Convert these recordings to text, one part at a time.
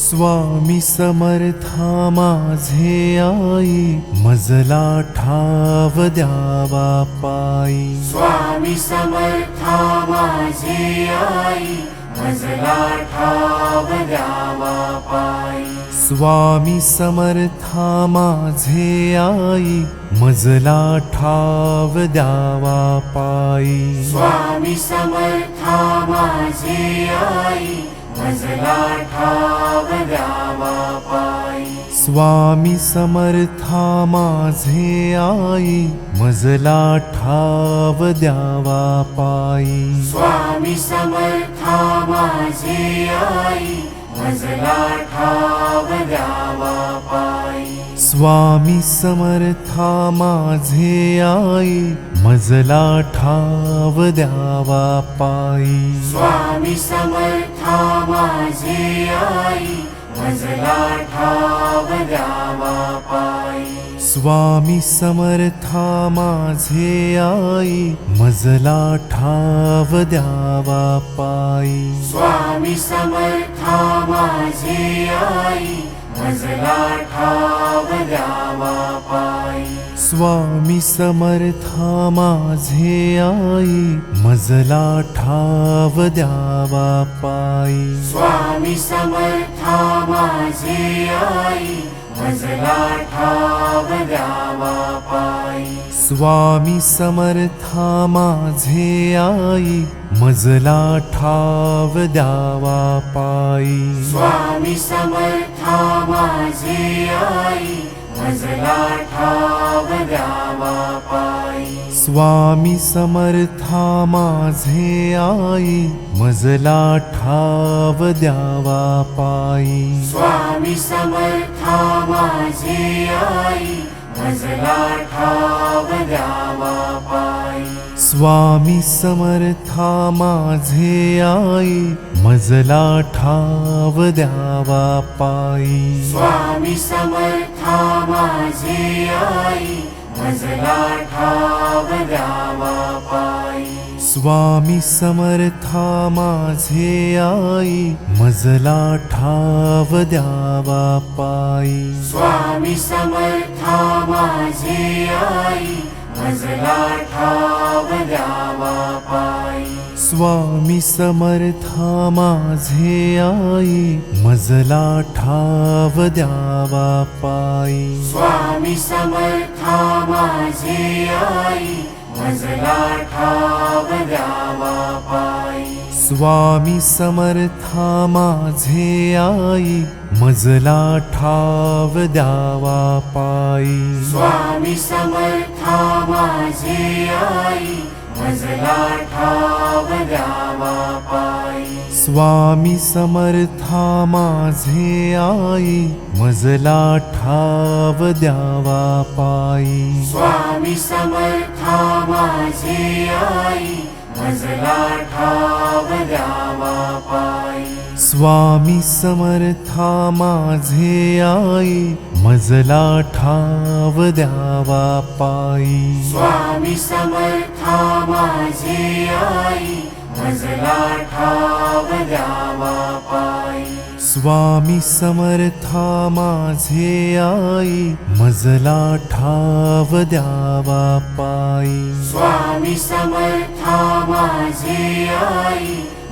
स्वामी समर्था माझे आई, मजला ठाव द्यावा पायी। स्वामी समर्था माझे आई, मजला ठाव द्यावा पायी। स्वामी समर्था माझे आई, मजला ठाव द्यावा पायी। स्वामी समर्था माझे आई, मजला ठाव द्यावा पायी। स्वामी समर्था माझे आई, मजला ठाव द्यावा पायी। स्वामी समर्था माझे आई, मजला ठाव द्यावा पायी। स्वामी समर्था माझे आई, मजला ठाव द्यावा पायी। स्वामी समर्था माझे आई, मजला ठाव द्यावा पायी। स्वामी समर्था माझे आई, मजला ठाव द्यावा पायी। स्वामी समर्था माझे आई, मजला ठाव द्यावा पायी। स्वामी समर्था माझे आई, मजला ठाव द्यावा पायी। स्वामी समर्था माझे आई, मजला ठाव द्यावा पायी। स्वामी समर्था माझे आई, मजला ठाव द्यावा पायी। स्वामी समर्था माझे आई, मजला ठाव द्यावा पायी। स्वामी समर्था माझे आई, मजला ठाव द्यावा पायी। स्वामी समर्था माझे आई, मजला ठाव द्यावा पायी। स्वामी समर्था माझे आई, मजला ठाव द्यावा पायी। स्वामी समर्था माझे आई, मजला ठाव द्यावा पायी। स्वामी समर्था माझे आई, मजला ठाव द्यावा पायी। स्वामी समर्था माझे आई, मजला ठाव द्यावा पायी। स्वामी समर्था माझे आई, मजला ठाव द्यावा पायी। स्वामी समर्था माझे आई, मजला ठाव द्यावा पायी। स्वामी समर्था माझे आई, मजला ठाव द्यावा पायी। स्वामी समर्था माझे आई, मजला ठाव द्यावा पायी। स्वामी समर्था माझे आई, मजला ठाव द्यावा पायी। स्वामी समर्था माझे आई, मजला ठाव द्यावा पायी। स्वामी समर्था माझे आई, मजला ठाव द्यावा पायी। स्वामी समर्था माझे आई, मजला ठाव द्यावा पायी। स्वामी समर्था माझे आई, मजला ठाव द्यावा पायी। स्वामी समर्था माझे आई,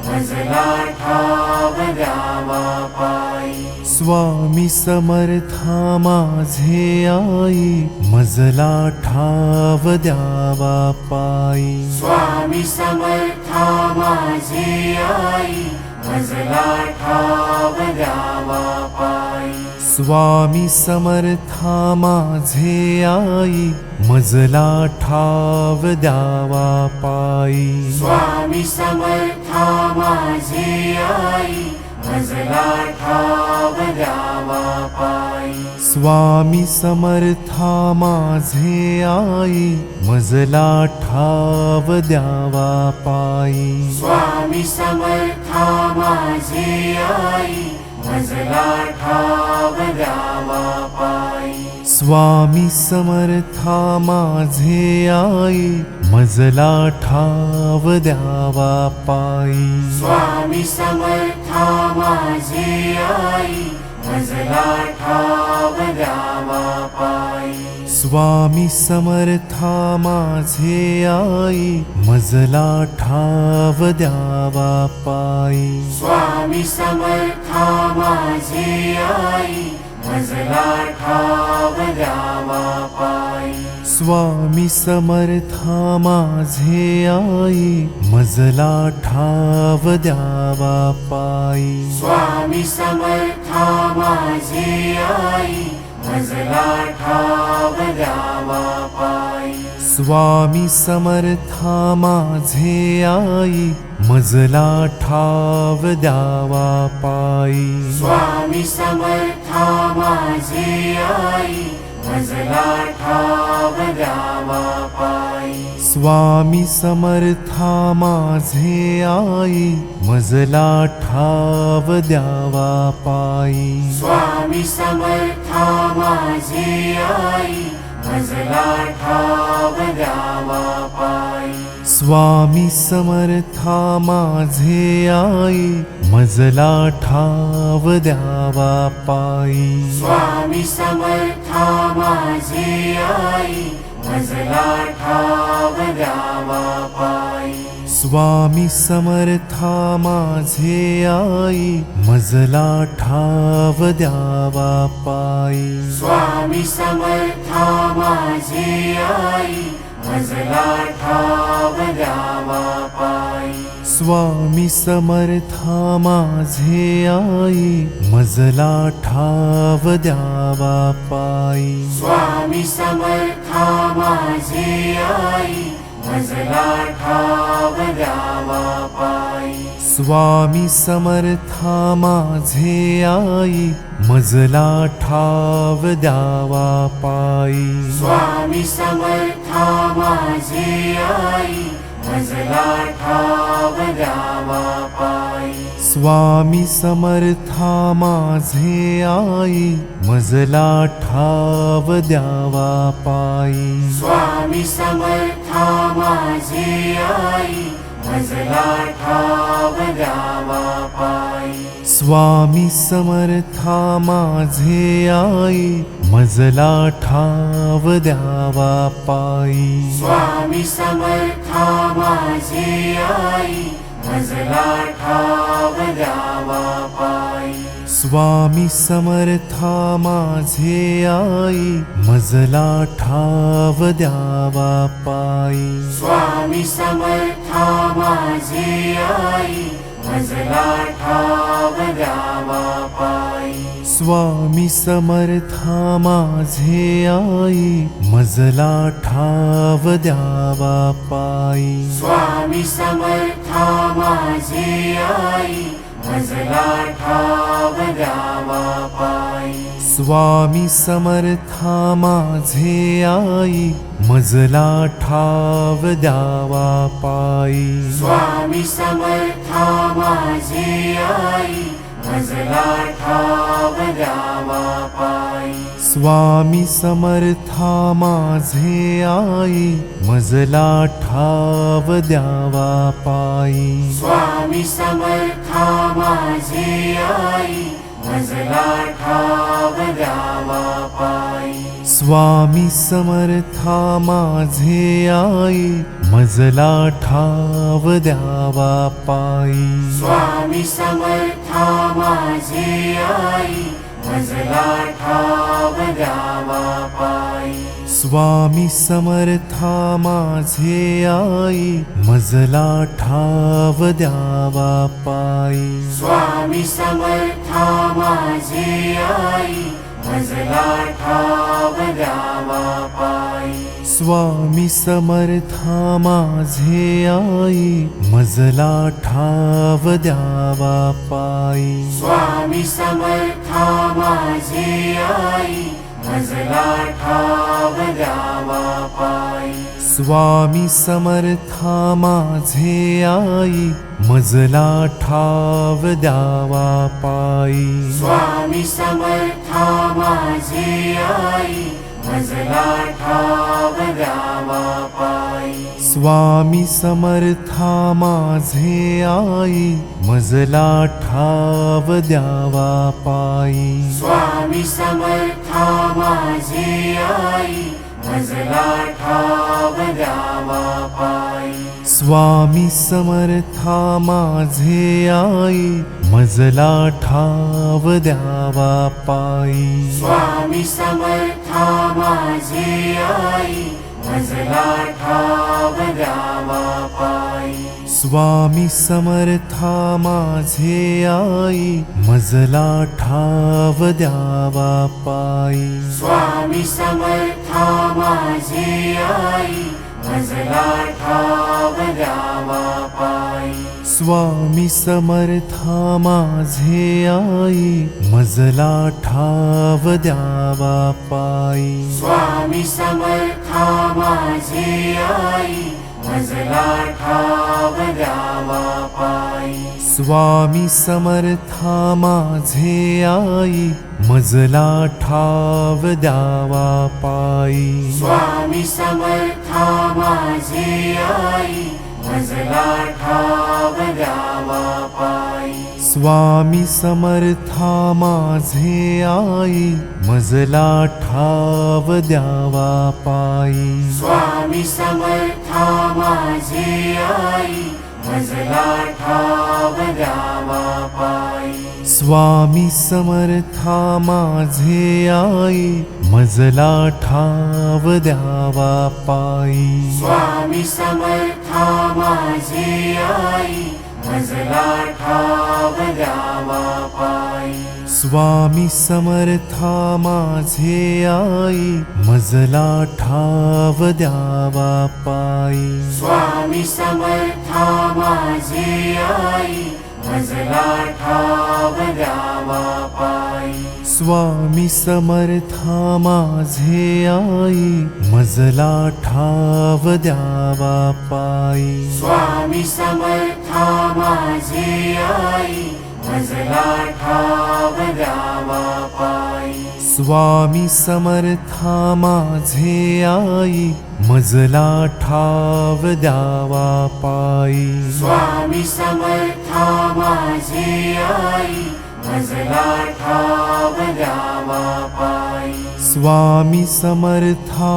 मजला ठाव द्यावा पायी। स्वामी समर्था माझे आई, मजला ठाव द्यावा पायी। स्वामी समर्था माझे आई, मजला ठाव द्यावा पायी। स्वामी समर्था माझे आई, मजला ठाव द्यावा पायी। स्वामी समर्था माझे आई, मजला ठाव द्यावा पायी। स्वामी समर्था माझे आई, मजला ठाव द्यावा पायी। स्वामी समर्था माझे आई, मजला ठाव द्यावा पायी। स्वामी समर्था माझे आई मजला ठाव द्यावा पायी स्वामी समर्था माझे आई मजला ठाव द्यावा पायी स्वामी समर्था माझे आई मजला ठाव द्यावा पायी स्वामी समर्था माझे आई मजला ठाव द्यावा पायी स्वामी समर्था माझे आई मजला ठाव द्यावा पायी स्वामी समर्था माझे आई मजला ठाव द्यावा पायी स्वामी समर्था माझे आई मजला ठाव द्यावा पायी स्वामी समर्था माझे आई मजला ठाव द्यावा पायी स्वामी समर्था माझे आई मजला ठाव द्यावा पायी स्वामी समर्था माझे आई मजला ठाव द्यावा पायी स्वामी समर्था माझे आई मजला ठाव द्यावा पायी स्वामी समर्था माझे आई मजला ठाव द्यावा पायी स्वामी समर्था माझे आई मजला ठाव द्यावा पायी स्वामी समर्था माझे आई मजला ठाव द्यावा पायी स्वामी समर्था माझे आई मजला ठाव द्यावा पायी स्वामी समर्था माझे आई मजला ठाव द्यावा पायी स्वामी समर्था माझे आई मजला ठाव द्यावा पायी स्वामी समर्था माझे आई मजला ठाव द्यावा पायी स्वामी समर्था माझे आई मजला ठाव द्यावा पायी स्वामी समर्था माझे आई मजला ठाव द्यावा पायी स्वामी समर्था माझे आई मजला ठाव द्यावा पायी स्वामी समर्था माझे आई मजला ठाव द्यावा पायी स्वामी समर्था माझे आई मजला ठाव द्यावा पायी स्वामी समर्था माझे आई मजला ठाव द्यावा पायी स्वामी समर्था माझे आई मजला ठाव द्यावा पायी स्वामी समर्था माझे आई मजला ठाव द्यावा पायी स्वामी समर्था माझे आई मजला ठाव द्यावा पायी स्वामी समर्था माझे आई मजला ठाव द्यावा पायी स्वामी समर्था माझे आई मजला ठाव द्यावा पायी स्वामी समर्था माझे आई मजला ठाव द्यावा पायी स्वामी समर्था माझे आई मजला ठाव द्यावा पायी स्वामी समर्था माझे आई मजला ठाव द्यावा पायी स्वामी समर्था माझे आई मजला ठाव द्यावा पायी स्वामी समर्था माझे आई मजला ठाव द्यावा पायी स्वामी समर्था माझे आई मजला ठाव द्यावा पायी स्वामी समर्था माझे आई मजला ठाव द्यावा पायी स्वामी समर्था माझे आई मजला ठाव द्यावा पायी स्वामी समर्था माझे आई मजला ठाव द्यावा पायी स्वामी समर्था माझे आई मजला ठाव द्यावा पायी स्वामी समर्था माझे आई मजला ठाव द्यावा पायी स्वामी समर्था माझे आई मजला ठाव द्यावा पायी स्वामी समर्था माझे आई मजला ठाव द्यावा पायी स्वामी समर्था माझे आई मजला ठाव द्यावा पायी स्वामी समर्था माझे आई मजला ठाव द्यावा पायी स्वामी समर्था माझे आई मजला ठाव द्यावा पायी स्वामी समर्था माझे आई मजला ठाव द्यावा पायी स्वामी समर्था माझे आई मजला ठाव द्यावा पायी स्वामी समर्था माझे आई मजला ठाव द्यावा पायी स्वामी समर्था माझे आई मजला ठाव द्यावा पायी स्वामी समर्था माझे आई मजला ठाव द्यावा पायी स्वामी समर्था माझे आई मजला ठाव द्यावा पायी स्वामी समर्था माझे आई मजला ठाव द्यावा पायी स्वामी समर्था माझे आई मजला ठाव द्यावा पायी स्वामी समर्था माझे आई मजला ठाव द्यावा पायी स्वामी समर्था माझे आई मजला ठाव द्यावा पायी स्वामी समर्था माझे आई मजला ठाव द्यावा पायी स्वामी समर्था माझे आई मजला ठाव द्यावा पायी स्वामी समर्था माझे आई मजला ठाव द्यावा पायी स्वामी समर्था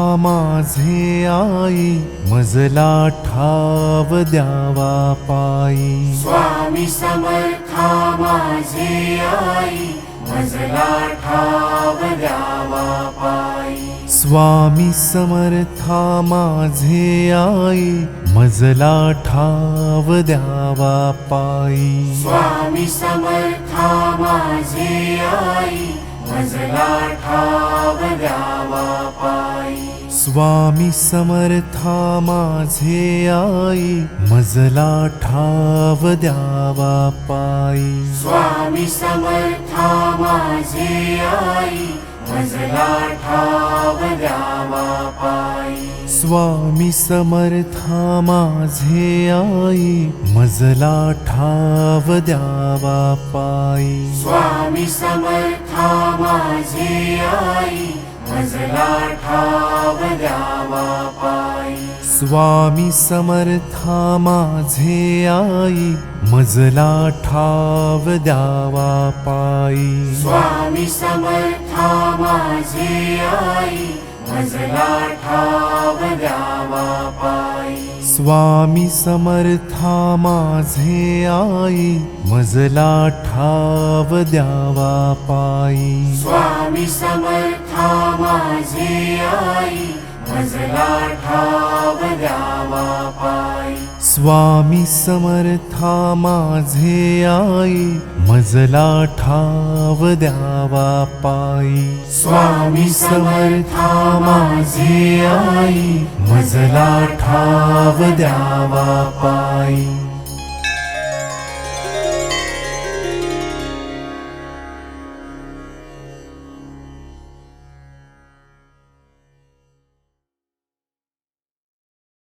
माझे आई मजला ठाव द्यावा पायी स्वामी समर्था माझे आई मजला ठाव द्यावा पायी स्वामी समर्था माझे आई मजला ठाव द्यावा पायी स्वामी समर्था माझे आई मजला ठाव द्यावा पायी स्वामी समर्था माझे आई मजला ठाव द्यावा पायी स्वामी समर्था माझे आई मजला ठाव द्यावा पायी स्वामी समर्था माझे आई मजला ठाव द्यावा पायी स्वामी समर्था माझे आई मजला ठाव द्यावा पायी स्वामी समर्था माझे आई मजला ठाव द्यावा पायी स्वामी समर्था माझे आई मजला ठाव द्यावा पायी स्वामी समर्था माझे आई मजला ठाव द्यावा पायी स्वामी समर्था माझे आई मजला ठाव द्यावा पायी स्वामी समर्था माझे आई मजला ठाव द्यावा पायी स्वामी समर्था माझे आई मजला ठाव द्यावा पायी